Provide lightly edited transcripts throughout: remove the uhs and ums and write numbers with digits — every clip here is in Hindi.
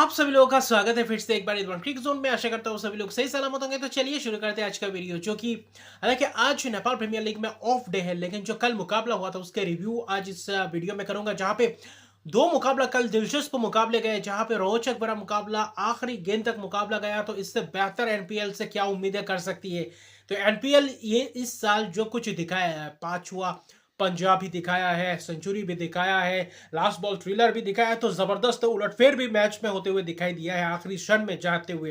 आप सभी लोगों का स्वागत है फिर से एक बार इस क्रिक जोन में। आशा करता हूँ सभी लोग सही सलामत होंगे। तो चलिए शुरू करते हैं आज का वीडियो, जो कि हालांकि आज नेपाल प्रीमियर लीग में ऑफ डे है, लेकिन जो कल मुकाबला हुआ था उसके रिव्यू आज इस वीडियो में करूंगा, जहां पे दो मुकाबला कल दिलचस्प मुकाबले गए, जहां पे रोचक बड़ा मुकाबला आखिरी गेंद तक मुकाबला गया। तो इससे बेहतर एनपीएल से क्या उम्मीदें कर सकती है। तो एनपीएल ये इस साल जो कुछ दिखाया है, पांचवा पंजाब भी दिखाया है, सेंचुरी भी दिखाया है, लास्ट बॉल थ्रिलर भी दिखाया है, तो जबरदस्त उलटफेर भी मैच में होते हुए दिखाई दिया है आखिरी क्षण में जाते हुए।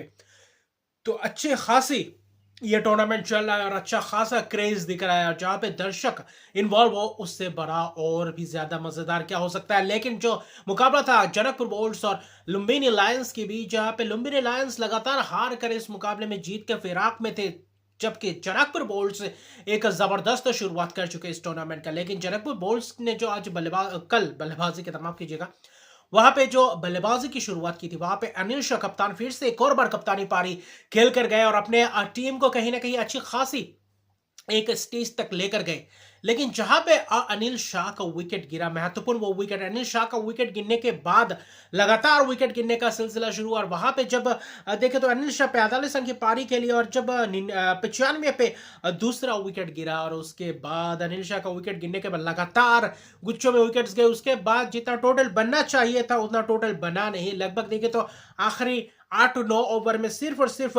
तो अच्छे खासी ये टूर्नामेंट चल रहा है और अच्छा खासा क्रेज दिख रहा है, और जहां पे दर्शक इन्वॉल्व हो उससे बड़ा और भी ज्यादा मजेदार क्या हो सकता है। लेकिन जो मुकाबला था जनकपुर बोल्ट्स और लुम्बिनी लायंस के बीच, जहां पे लुम्बिनी लायंस लगातार हार कर इस मुकाबले में जीत के फिराक में थे, जबकि जनकपुर बोल्ट्स एक जबरदस्त शुरुआत कर चुके इस टूर्नामेंट का। लेकिन जनकपुर बोल्ट्स ने जो आज कल बल्लेबाजी के तमाम कीजिएगा, वहां पे जो बल्लेबाजी की शुरुआत की थी, वहां पे अनिल शाह कप्तान फिर से एक और बार कप्तानी पारी खेल कर गए और अपने टीम को कहीं ना कहीं अच्छी खासी एक स्टेज तक लेकर गए। लेकिन जहां पे अनिल शाह का विकेट गिरा, महत्वपूर्ण वो विकेट, अनिल शाह का विकेट गिरने के बाद लगातार विकेट गिरने का सिलसिला शुरू। और वहां पे जब देखे तो अनिल शाह 45 रन की पारी खेली, और जब 95 पे दूसरा विकेट गिरा, और उसके बाद अनिल शाह का विकेट गिरने के बाद लगातार गुच्छों में विकेट्स गए। उसके बाद जितना टोटल बनना चाहिए था उतना टोटल बना नहीं। लगभग देखे तो आखिरी 8-9 ओवर में सिर्फ और सिर्फ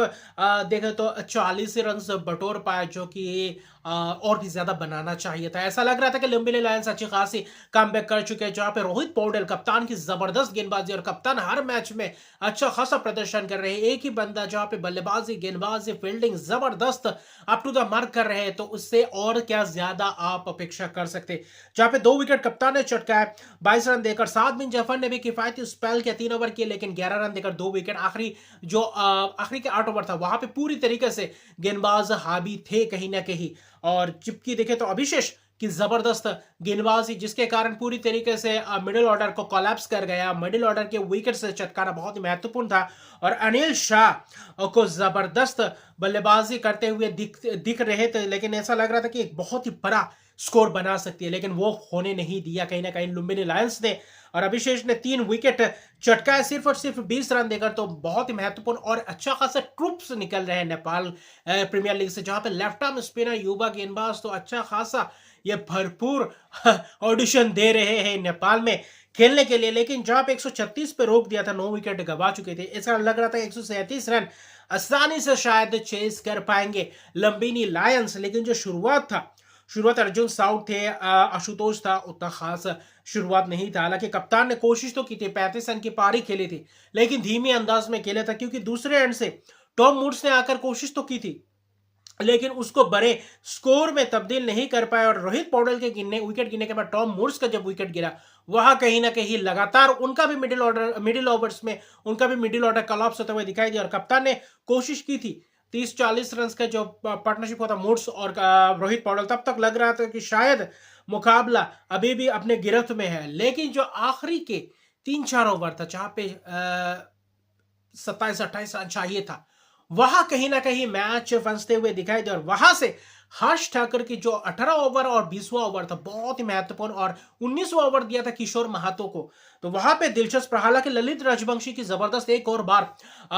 देखें तो 40 रन बटोर पाया, जो कि और भी ज्यादा बनाना चाहिए था। ऐसा लग रहा था कि लुम्बिनी लायंस अच्छी खासी कमबैक कर चुके हैं, जहां पे रोहित पौडेल कप्तान की जबरदस्त गेंदबाजी, और कप्तान हर मैच में अच्छा खासा प्रदर्शन कर रहे हैं। एक ही बंदा जहां पे बल्लेबाजी, गेंदबाजी, फील्डिंग जबरदस्त अप टू द मार्क कर रहे हैं, तो उससे और क्या ज्यादा आप अपेक्षा कर सकते। जहां पे 2 विकेट कप्तान ने चटकाया 22 रन देकर। साथ बिन जफर ने भी किफायती स्पेल के 3 ओवर किए, लेकिन 11 रन देकर 2 विकेट। आखिरी के 8 ओवर था, वहां पे पूरी तरीके से गेंदबाज हावी थे कहीं ना कहीं। और चिपकी देखे तो अभिषेक की जबरदस्त गेंदबाजी, जिसके कारण पूरी तरीके से मिडिल ऑर्डर को कोलैप्स कर गया। मिडिल ऑर्डर के विकेट से चटकाना बहुत ही महत्वपूर्ण था, और अनिल शाह को जबरदस्त बल्लेबाजी करते हुए दिख रहे थे। लेकिन ऐसा लग रहा था कि एक बहुत ही बड़ा स्कोर बना सकती है, लेकिन वो होने नहीं दिया कहीं ना कहीं लुम्बिनी लायंस ने। और अभिषेक ने 3 विकेट चटकाए सिर्फ और सिर्फ 20 रन देकर। तो बहुत ही महत्वपूर्ण और अच्छा खासा ट्रूप्स निकल रहे हैं नेपाल प्रीमियर लीग से, जहां पे लेफ्ट आर्म स्पिनर युवा गेंदबाज तो अच्छा खासा ये भरपूर ऑडिशन दे रहे हैं नेपाल में खेलने के लिए। लेकिन जहां पे 136 पे रोक दिया था, 9 विकेट गवा चुके थे, ऐसा लग रहा था 137 रन आसानी से शायद चेस कर पाएंगे लंबिनी लायंस। लेकिन जो शुरुआत अर्जुन साउथ थे, आशुतोष था, उतना खास शुरुआत नहीं था। हालांकि कप्तान ने कोशिश तो की थी, 35 रन की पारी खेली थी, लेकिन धीमे अंदाज में खेला था, क्योंकि दूसरे एंड से टॉम वुड्स ने आकर कोशिश तो की थी, लेकिन उसको बड़े स्कोर में तब्दील नहीं कर पाए। और रोहित पौडेल के विकेट गिरने के बाद टॉम मूड्स का जब विकेट गिरा, वहां कहीं ना कहीं लगातार उनका भी मिडिल ओवर्स में उनका भी मिडिल ऑर्डर कॉलअप्स होते हुए दिखाई दिया। और कप्तान ने कोशिश की थी 30-40 रन का जो पार्टनरशिप होता मूड्स और रोहित पौडेल, तब तक लग रहा था कि शायद मुकाबला अभी भी अपने गिरफ्त में है। लेकिन जो आखिरी के 3-4 ओवर था, जहां पे 27-28 रन चाहिए था, वहां कहीं ना कहीं मैच फंसते हुए दिखाई दे। और वहां से हर्ष ठाकुर की जो 18 ओवर और 20वां ओवर था बहुत ही महत्वपूर्ण, और 19वां ओवर दिया था किशोर महातो को, तो वहां पे दिलचस्प रहा। हालांकि ललित राजवंशी की जबरदस्त एक और बार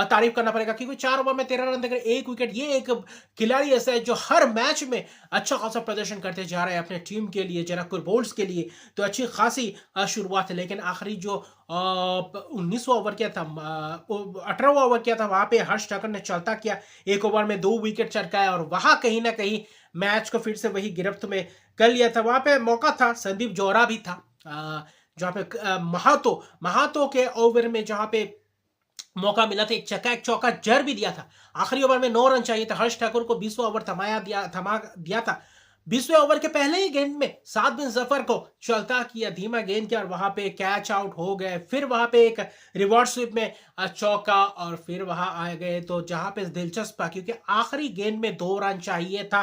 तारीफ करना पड़ेगा, क्योंकि 4 ओवर में 13 रन देकर 1 विकेट, ये एक खिलाड़ी ऐसा है जो हर मैच में अच्छा खासा प्रदर्शन करते जा रहे हैं अपने टीम के लिए, जनकपुर बोल्ट्स के लिए। तो अच्छी खासी शुरुआत है। लेकिन आखिरी जो 19वां ओवर किया था, 18वां ओवर किया था, वहां पे हर्ष ठाकुर ने चलता किया, 1 ओवर में 2 विकेट चटकाया, और वहां कहीं ना कहीं मैच को फिर से वही गिरफ्त में कर लिया था। वहां पे मौका था, संदीप जोरा भी था, जहां पे महातो के ओवर में जहां पे मौका मिला था, एक चौका जड़ भी दिया था। आखिरी ओवर में 9 रन चाहिए था, हर्ष ठाकुर को 20वां ओवर थमा दिया था। 20वें ओवर के पहले ही गेंद में सात बिन जफर को चलता किया, धीमा गेंद किया, और वहां पे कैच आउट हो गए। फिर वहां पे एक रिवर्स स्वीप में चौका, और फिर वहां आ गए। तो जहां पे दिलचस्प था, क्योंकि आखिरी गेंद में 2 रन चाहिए था,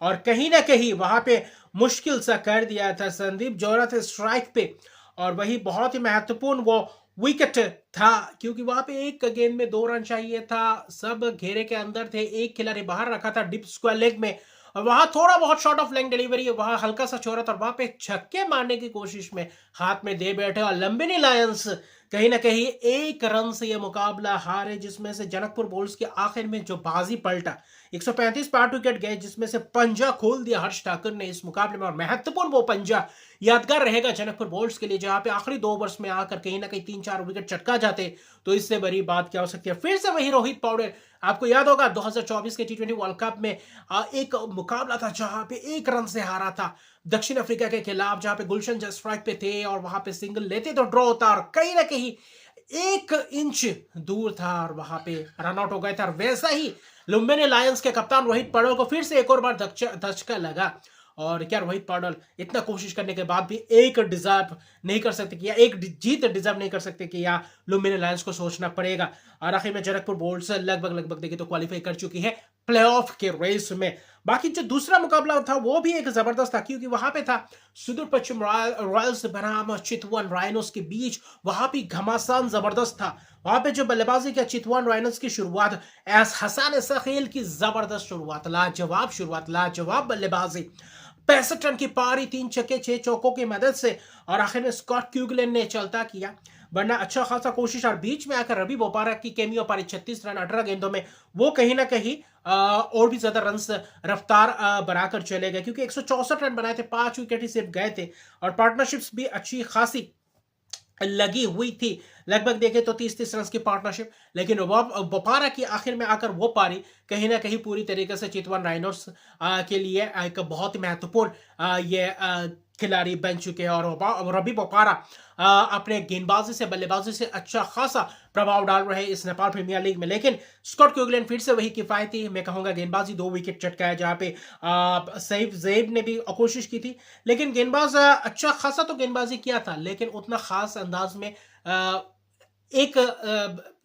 और कहीं ना कहीं वहां पे मुश्किल सा कर दिया था। संदीप जोरा थे स्ट्राइक पे, और वही बहुत ही महत्वपूर्ण वो विकेट था, क्योंकि वहां पे एक गेंद में 2 रन चाहिए था। सब घेरे के अंदर थे, एक खिलाड़ी बाहर रखा था डिप स्क्वायर लेग में, और वहां थोड़ा बहुत शॉर्ट ऑफ लेग डिलीवरी है, वहां हल्का सा छोरा था, और वहां पे छक्के मारने की कोशिश में हाथ में दे बैठे, और लंबिनी लायंस कहीं ना कहीं 1 रन से यह मुकाबला हारे, जिसमें से जनकपुर बुल्स के आखिर में जो बाजी पलटा, 135 पार विकेट गए, जिसमें से पंजा खोल दिया हर्ष ठाकुर ने इस मुकाबले में। और महत्वपूर्ण वो पंजा यादगार रहेगा जनकपुर बुल्स के लिए, जहां पे आखिरी 2 ओवर्स में आकर कहीं ना कहीं 3-4 विकेट चटका जाते, तो इससे बड़ी बात क्या हो सकती है। फिर से वही रोहित पौडेल, आपको याद होगा 2024 के T20 वर्ल्ड कप में एक मुकाबला था जहां पे 1 रन से हारा था दक्षिण अफ्रीका के खिलाफ, जहां पे गुलशन जस्ट स्ट्राइक पे थे और वहां पे सिंगल लेते तो ड्रॉ होता, और कहीं ना कहीं 1 इंच दूर था और वहां पे रन आउट हो गए थे। और वैसा ही लुम्बिनी लायंस के कप्तान रोहित पौडेल को फिर से एक और बार धचका लगा। और क्या रोहित पौडेल इतना कोशिश करने के बाद भी एक डिजर्व नहीं कर सकते कि, या एक जीत डिजर्व नहीं कर सकते कि, या लुम्बिनी लायंस को सोचना पड़ेगा। और आखिर में जनकपुर बुल्स लगभग देखिए तो क्वालिफाई कर चुकी है प्लेऑफ के रेस में। बाकी जो दूसरा मुकाबला था वो भी एक जबरदस्त था, क्योंकि वहां पे था सुदूर पश्चिम रॉयल्स बनाम चितवन राइनोस के बीच। वहां भी घमासान जबरदस्त था। वहां पे जो बल्लेबाजी किया चितवन राइनोस की शुरुआत एस हसन सखील की जबरदस्त शुरुआत, लाजवाब शुरुआत, लाजवाब बल्लेबाजी, 65 रन की पारी, 3 छक्के 6 चौकों की मदद से। और आखिर में स्कॉट क्यूगलेन ने चलता किया, वरना अच्छा खासा कोशिश। और बीच में आकर रवि बोपारा की कैमियो पारी, 36 रन 18 गेंदों में, वो कहीं ना कहीं और भी ज्यादा रन रफ्तार बनाकर चले गए, क्योंकि 164 रन बनाए थे, 5 विकेट ही सिर्फ गए थे। और पार्टनरशिप्स भी अच्छी खासी लगी हुई थी, लगभग देखे तो 30-30 रन की पार्टनरशिप। लेकिन बोपारा की आखिर में आकर वो पारी कहीं ना कहीं पूरी तरीके से चितवन राइनोस के लिए एक बहुत ही महत्वपूर्ण ये खिलाड़ी बन चुके हैं। और रवि बोपारा अपने गेंदबाजी से बल्लेबाजी से अच्छा खासा प्रभाव डाल रहे हैं इस नेपाल प्रीमियर लीग में। लेकिन स्कॉट क्यूगलेन फिर से वही किफायती, मैं कहूंगा, गेंदबाजी, 2 विकेट चटकाया, जहां पे सईद ज़ेब ने भी कोशिश की थी। लेकिन गेंदबाज अच्छा खासा तो गेंदबाजी किया था, लेकिन उतना खास अंदाज में एक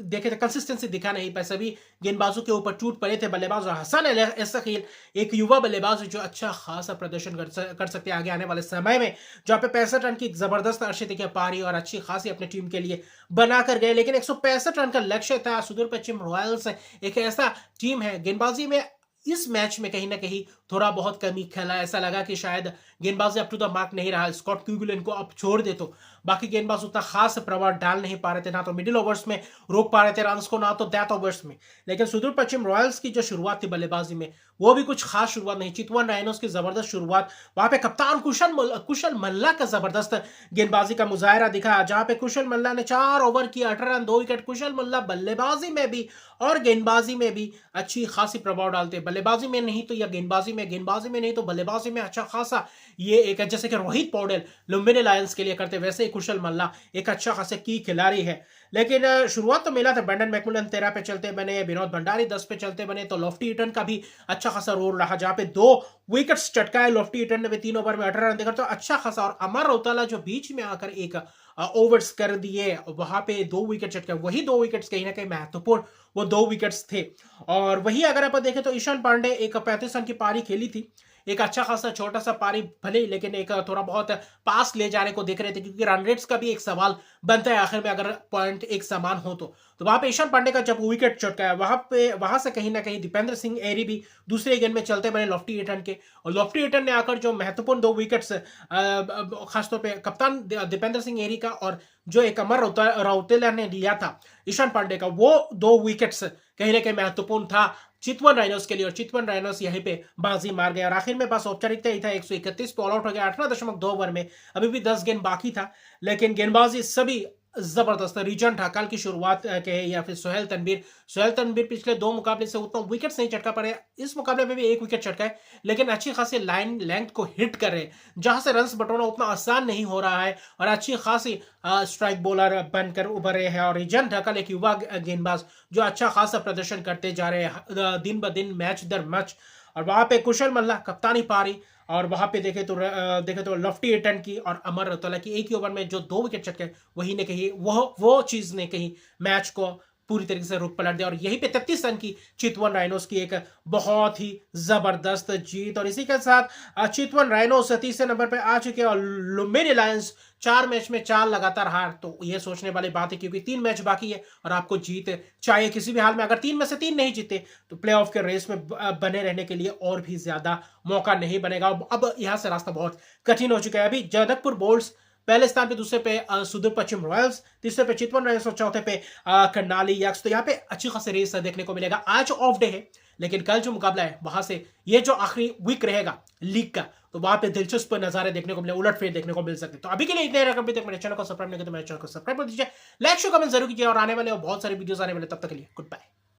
देखे तो कंसिस्टेंसी दिखा नहीं पाए। सभी गेंदबाजों के ऊपर टूट पड़े थे बल्लेबाज। और हसन सखील एक युवा बल्लेबाज जो अच्छा खासा प्रदर्शन कर सकते हैं आगे आने वाले समय में, जहां पे 65 रन की जबरदस्त अर्शदीप पारी और अच्छी खासी अपनी टीम के लिए बनाकर गए। लेकिन 165 रन का लक्ष्य था। सुदूर पश्चिम रॉयल्स एक ऐसा टीम है, गेंदबाजी में इस मैच में कहीं ना कहीं थोड़ा बहुत कमी खेला, ऐसा लगा कि शायद गेंदबाजी अप टू द मार्क नहीं रहा। स्कॉट क्यूगलेन को अब छोड़ दे तो बाकी गेंदबाज उतना खास प्रभाव डाल नहीं पा रहे थे, ना तो मिडिल ओवर्स में रोक पा रहे थे रन्स को, ना तो डेथ ओवर्स में। लेकिन सुदूर पश्चिम रॉयल्स की जो शुरुआत थी बल्लेबाजी में, वो भी कुछ खास शुरुआत नहीं। चितवन राइनोस की जबरदस्त शुरुआत, वहां पे कप्तान कुशल मल्ला का जबरदस्त गेंदबाजी का मुजाहरा दिखा, जहां पे कुशल मल्ला ने 4 ओवर किए, 18 रन 2 विकेट। कुशल मल्ला बल्लेबाजी में भी और गेंदबाजी में भी अच्छी खासी प्रभाव डालते, बल्लेबाजी में नहीं तो या गेंदबाजी में नहीं तो बल्लेबाजी में अच्छा खासा। ये एक जैसे कि रोहित पौडेल लुम्बिनी लायंस के लिए करते, वैसे ही कुशल मल्ला एक अच्छा खासा की खिलाड़ी है। लेकिन शुरुआत तो मिला था, ब्रेंडन मैकुलन 13 पे चलते बने, विनोद भंडारी 10 पे चलते बने, तो लॉफ्टी ईटन का भी अच्छा खासा रोल रहा, जहां पे 2 विकेट्स चटकाए लॉफ्टी ईटन ने भी, 3 ओवर में 18 रन देकर, तो अच्छा खासा। और अमर रौताला जो बीच में आकर एक ओवर्स कर दिए, वहां पे 2 विकेट चटकाए, वही 2 विकेट्स कहीं ना कहीं महत्वपूर्ण वो 2 विकेट्स थे। और वही अगर आप देखें तो ईशान पांडे एक 35 रन की पारी खेली थी, एक अच्छा खासा छोटा सा पारी भले, लेकिन एक थोड़ा बहुत पास ले जाने को देख रहे थे, क्योंकि रन रेट्स का भी एक सवाल बनता है आखिर में, अगर पॉइंट एक समान हो तो वहां पे ईशान पांडे का जब विकेट चटकाया, वहां से कहीं ना कहीं दीपेंद्र सिंह एरी भी दूसरे गेंद में चलते बने लॉफ्टी ईटन के। और लॉफ्टी ईटन ने आकर जो महत्वपूर्ण 2 विकेट्स, खासतौर पर कप्तान दीपेंद्र सिंह एरी का और जो एक अमर रौतेला ने लिया था ईशान पांडे का, वो 2 विकेट्स कहीं ना कहीं महत्वपूर्ण था चितवन राइनोस के लिए। और चितवन राइनोस यहीं पे बाजी मार गया, और आखिर में बस औपचारिकता ही था, 131 पे ऑल आउट हो गया 18.2 ओवर में, अभी भी 10 गेंद बाकी था। लेकिन गेंदबाजी सभी जबरदस्त, रीजन ठाकाल की शुरुआत के, या फिर सोहेल तनवीर पिछले 2 मुकाबले से उतना विकेट्स नहीं चटका पड़े, इस मुकाबले में भी 1 विकेट चटका है, लेकिन अच्छी खासी लाइन लेंथ को हिट कर रहे, जहां से रन्स बटोरना उतना आसान नहीं हो रहा है, और अच्छी खासी स्ट्राइक बॉलर बनकर उभर रहे हैं। और रीजन ठाकाल एक युवा गेंदबाज जो अच्छा खासा प्रदर्शन करते जा रहे हैं दिन ब दिन, मैच दर मैच। और वहां पे कुशल मल्ला कप्तानी पारी, और वहां पे देखे तो लॉफ्टी ईटन की और अमर रौतेला की एक ही ओवर में जो 2 विकेट चटके, वही ने कही वो चीज ने कहीं मैच को पूरी तरीके से रुख पलट दिया। और यहीं पे 33 रन की चितवन राइनोस की एक बहुत ही जबरदस्त जीत। और इसी के साथ चितवन राइनोस तीसरे नंबर पे आ चुके हैं, और लुम्बिनी लायंस 4 मैच में 4 लगातार हार, तो ये सोचने वाली बात है, क्योंकि 3 मैच बाकी है और आपको जीत चाहिए किसी भी हाल में। अगर 3 में से 3 नहीं जीते तो प्लेऑफ के रेस में बने रहने के लिए और भी ज्यादा मौका नहीं बनेगा। अब यहाँ से रास्ता बहुत कठिन हो चुका है। अभी जनकपुर बुल्स पहले स्थान पे, दूसरे पे सुदूर पश्चिम रॉयल्स, तीसरे पे चितवन रॉयल्स और चौथे पे करनाली यक्स। तो यहाँ पे अच्छी खासी रेस देखने को मिलेगा। आज ऑफ डे है, लेकिन कल जो मुकाबला है वहां से ये जो आखिरी वीक रहेगा लीग का, तो वहां पे दिलचस्प नजारे देखने को मिले, उलटफेर देखने को मिल सकते। तो अभी के लिए इतने, अभी तक मेरे चैनल को सब्सक्राइब नहीं किया तो मेरे चैनल को सब्सक्राइब कर दीजिए, लाइक शो कमेंट जरूर कीजिए, और आने वाले बहुत सारी वीडियोस आने वाले, तब तक के लिए गुड बाय।